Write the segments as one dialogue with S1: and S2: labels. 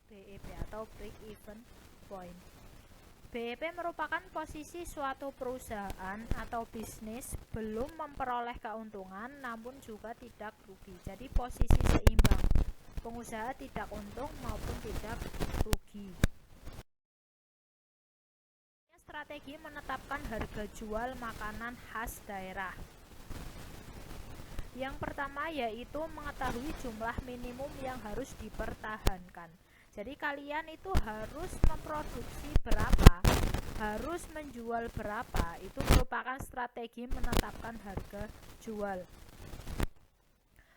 S1: BEP atau break even point. BEP merupakan posisi suatu perusahaan atau bisnis belum memperoleh keuntungan namun juga tidak rugi. Jadi posisi seimbang, pengusaha tidak untung maupun tidak rugi. Strategi menetapkan harga jual makanan khas daerah. Yang pertama yaitu mengetahui jumlah minimum yang harus dipertahankan. Jadi kalian itu harus memproduksi berapa, harus menjual berapa. Itu merupakan strategi menetapkan harga jual.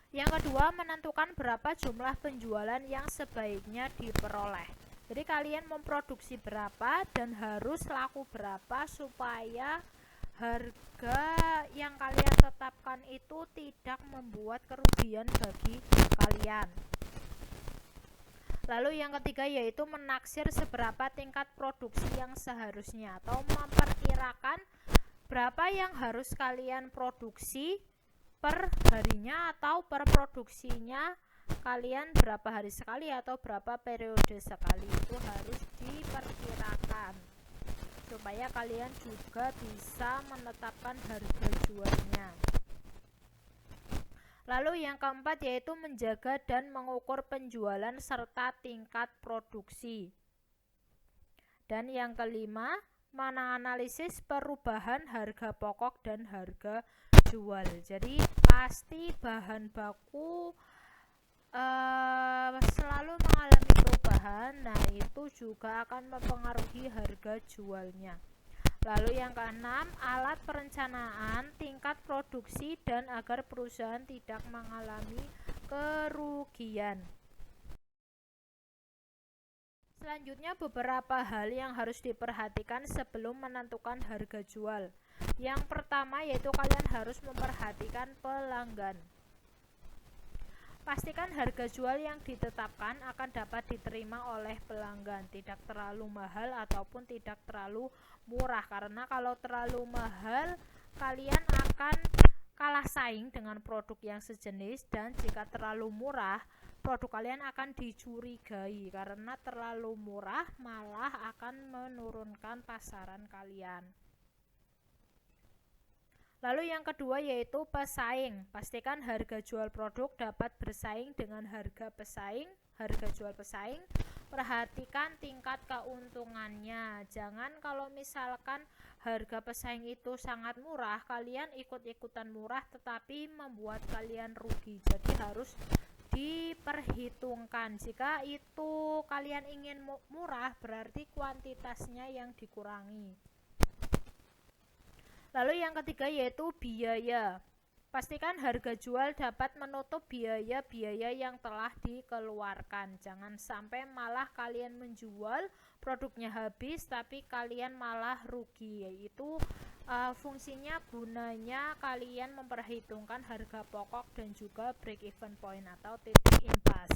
S1: Yang kedua, menentukan berapa jumlah penjualan yang sebaiknya diperoleh. Jadi kalian memproduksi berapa dan harus laku berapa supaya harga yang kalian tetapkan itu tidak membuat kerugian bagi kalian. Lalu yang ketiga yaitu menaksir seberapa tingkat produksi yang seharusnya atau memperkirakan berapa yang harus kalian produksi per harinya atau per produksinya kalian berapa hari sekali atau berapa periode sekali. Itu harus diperkirakan supaya kalian juga bisa menetapkan harga jualnya. Lalu yang keempat yaitu menjaga dan mengukur penjualan serta tingkat produksi. Dan yang kelima, menganalisis perubahan harga pokok dan harga jual. Jadi pasti bahan baku selalu mengalami perubahan. Nah, itu juga akan mempengaruhi harga jualnya. Lalu yang keenam, alat perencanaan tingkat produksi dan agar perusahaan tidak mengalami kerugian. Selanjutnya beberapa hal yang harus diperhatikan sebelum menentukan harga jual. Yang pertama yaitu kalian harus memperhatikan pelanggan. Pastikan harga jual yang ditetapkan akan dapat diterima oleh pelanggan, tidak terlalu mahal ataupun tidak terlalu murah, karena kalau terlalu mahal kalian akan kalah saing dengan produk yang sejenis, dan jika terlalu murah produk kalian akan dicurigai karena terlalu murah malah akan menurunkan pasaran kalian. Lalu yang kedua yaitu pesaing. Pastikan harga jual produk dapat bersaing dengan harga pesaing, harga jual pesaing. Perhatikan tingkat keuntungannya. Jangan kalau misalkan harga pesaing itu sangat murah, kalian ikut-ikutan murah tetapi membuat kalian rugi. Jadi harus diperhitungkan. Jika itu kalian ingin murah, berarti kuantitasnya yang dikurangi. Lalu yang ketiga yaitu biaya. Pastikan harga jual dapat menutup biaya-biaya yang telah dikeluarkan. Jangan sampai malah kalian menjual produknya habis tapi kalian malah rugi. Yaitu fungsinya gunanya kalian memperhitungkan harga pokok dan juga break even point atau titik impas.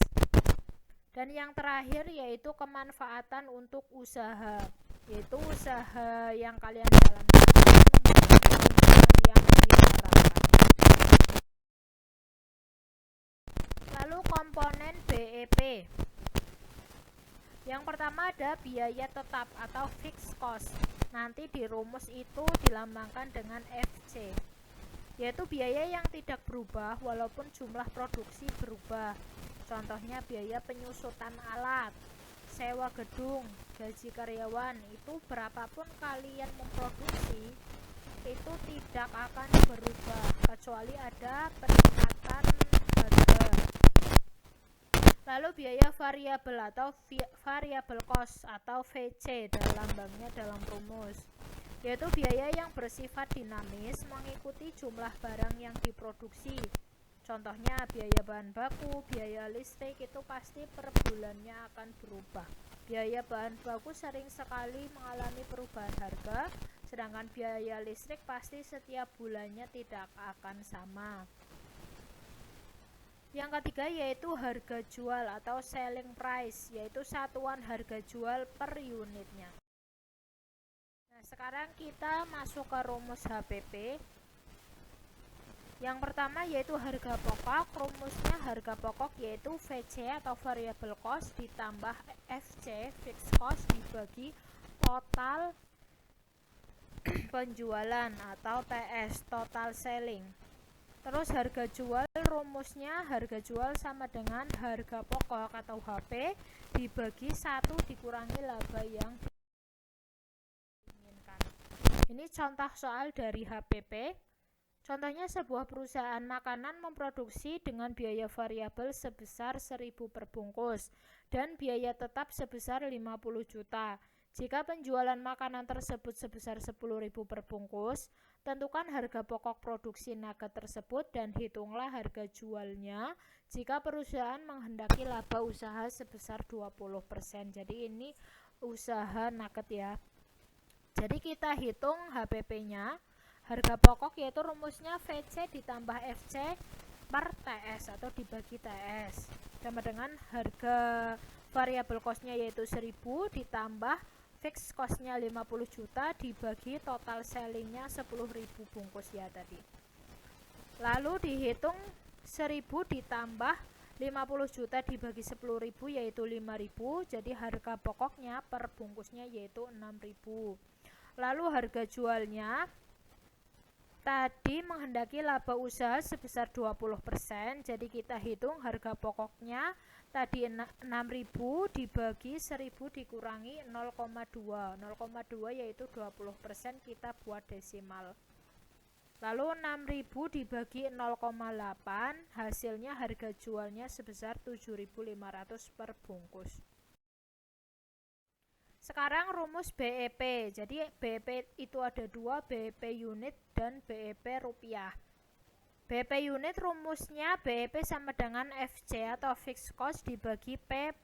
S1: Dan yang terakhir yaitu kemanfaatan untuk usaha, yaitu usaha yang kalian jalankan yang diharapkan. Lalu komponen BEP. Yang pertama ada biaya tetap atau fixed cost. Nanti di rumus itu dilambangkan dengan FC, yaitu biaya yang tidak berubah walaupun jumlah produksi berubah. Contohnya biaya penyusutan alat, sewa gedung, gaji karyawan. Itu berapapun kalian memproduksi itu tidak akan berubah kecuali ada peningkatan harga. Lalu biaya variabel atau variable cost atau VC lambangnya dalam rumus, yaitu biaya yang bersifat dinamis mengikuti jumlah barang yang diproduksi. Contohnya biaya bahan baku, biaya listrik itu pasti per bulannya akan berubah. Biaya bahan baku sering sekali mengalami perubahan harga, sedangkan biaya listrik pasti setiap bulannya tidak akan sama. Yang ketiga yaitu harga jual atau selling price, yaitu satuan harga jual per unitnya. Nah, sekarang kita masuk ke rumus HPP. Yang pertama yaitu harga pokok. Rumusnya harga pokok yaitu VC atau variable cost ditambah FC fixed cost dibagi total penjualan atau TS total selling. Terus harga jual, rumusnya harga jual sama dengan harga pokok atau HP dibagi 1 dikurangi laba yang diinginkan. Ini contoh soal dari HPP. Contohnya sebuah perusahaan makanan memproduksi dengan biaya variabel sebesar 1.000 per bungkus dan biaya tetap sebesar 50 juta. Jika penjualan makanan tersebut sebesar 10.000 per bungkus, tentukan harga pokok produksi nugget tersebut dan hitunglah harga jualnya jika perusahaan menghendaki laba usaha sebesar 20%. Jadi ini usaha nugget ya. Jadi kita hitung HPP-nya. Harga pokok yaitu rumusnya VC ditambah FC per TS atau dibagi TS. Sama dengan harga variable cost-nya yaitu 1.000 ditambah fixed cost-nya 50 juta dibagi total selling-nya 10.000 bungkus ya tadi. Lalu dihitung 1.000 ditambah 50 juta dibagi 10.000 yaitu 5.000. Jadi harga pokoknya per bungkusnya yaitu 6.000. Lalu harga jualnya tadi menghendaki laba usaha sebesar 20%, jadi kita hitung harga pokoknya tadi 6.000 dibagi 1.000 dikurangi 0,2. 0,2 yaitu 20%, kita buat desimal. Lalu 6.000 dibagi 0,8, hasilnya harga jualnya sebesar 7.500 per bungkus. Sekarang rumus BEP. Jadi BEP itu ada dua, BEP unit dan BEP rupiah. BEP unit rumusnya BEP sama dengan FC atau fixed cost dibagi P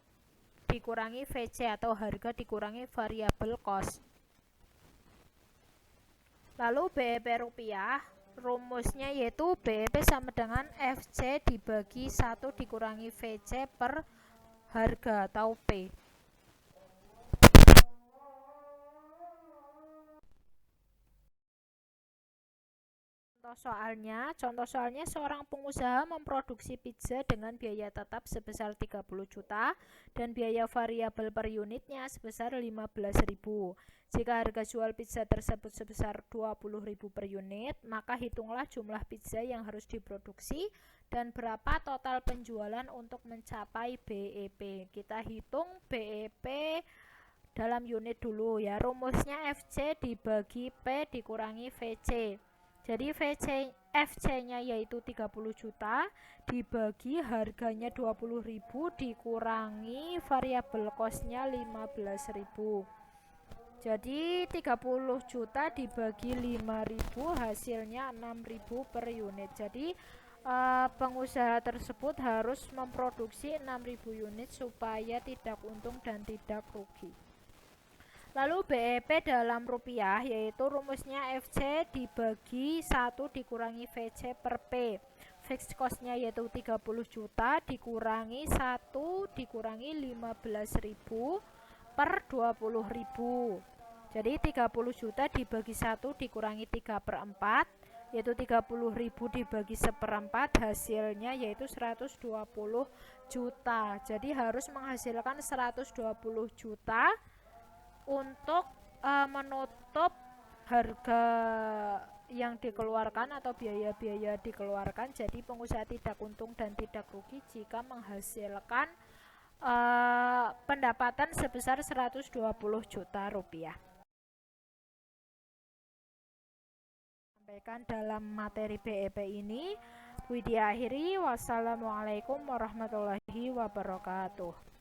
S1: dikurangi VC atau harga dikurangi variable cost. Lalu BEP rupiah rumusnya yaitu BEP sama dengan FC dibagi 1 dikurangi VC per harga atau P. Contoh soalnya seorang pengusaha memproduksi pizza dengan biaya tetap sebesar 30 juta dan biaya variabel per unitnya sebesar 15.000. Jika harga jual pizza tersebut sebesar 20.000 per unit, maka hitunglah jumlah pizza yang harus diproduksi dan berapa total penjualan untuk mencapai BEP. Kita hitung BEP dalam unit dulu ya. Rumusnya FC dibagi P dikurangi VC. Jadi FC-nya yaitu 30 juta dibagi harganya 20.000 dikurangi variabel cost-nya 15.000. Jadi 30 juta dibagi 5.000 hasilnya 6.000 per unit. Jadi pengusaha tersebut harus memproduksi 6.000 unit supaya tidak untung dan tidak rugi. Lalu BEP dalam rupiah yaitu rumusnya FC dibagi 1 dikurangi VC per P. Fixed cost-nya yaitu 30 juta dikurangi 1 dikurangi 15.000 per 20.000. Jadi 30 juta dibagi 1 dikurangi 3 per 4 yaitu 30.000 dibagi 1/4 hasilnya yaitu 120 juta. Jadi harus menghasilkan 120 juta untuk menutup harga yang dikeluarkan atau biaya-biaya dikeluarkan. Jadi pengusaha tidak untung dan tidak rugi jika menghasilkan pendapatan sebesar 120 juta rupiah. Sampaikan dalam materi BEP ini. Widya akhiri, wassalamualaikum warahmatullahi wabarakatuh.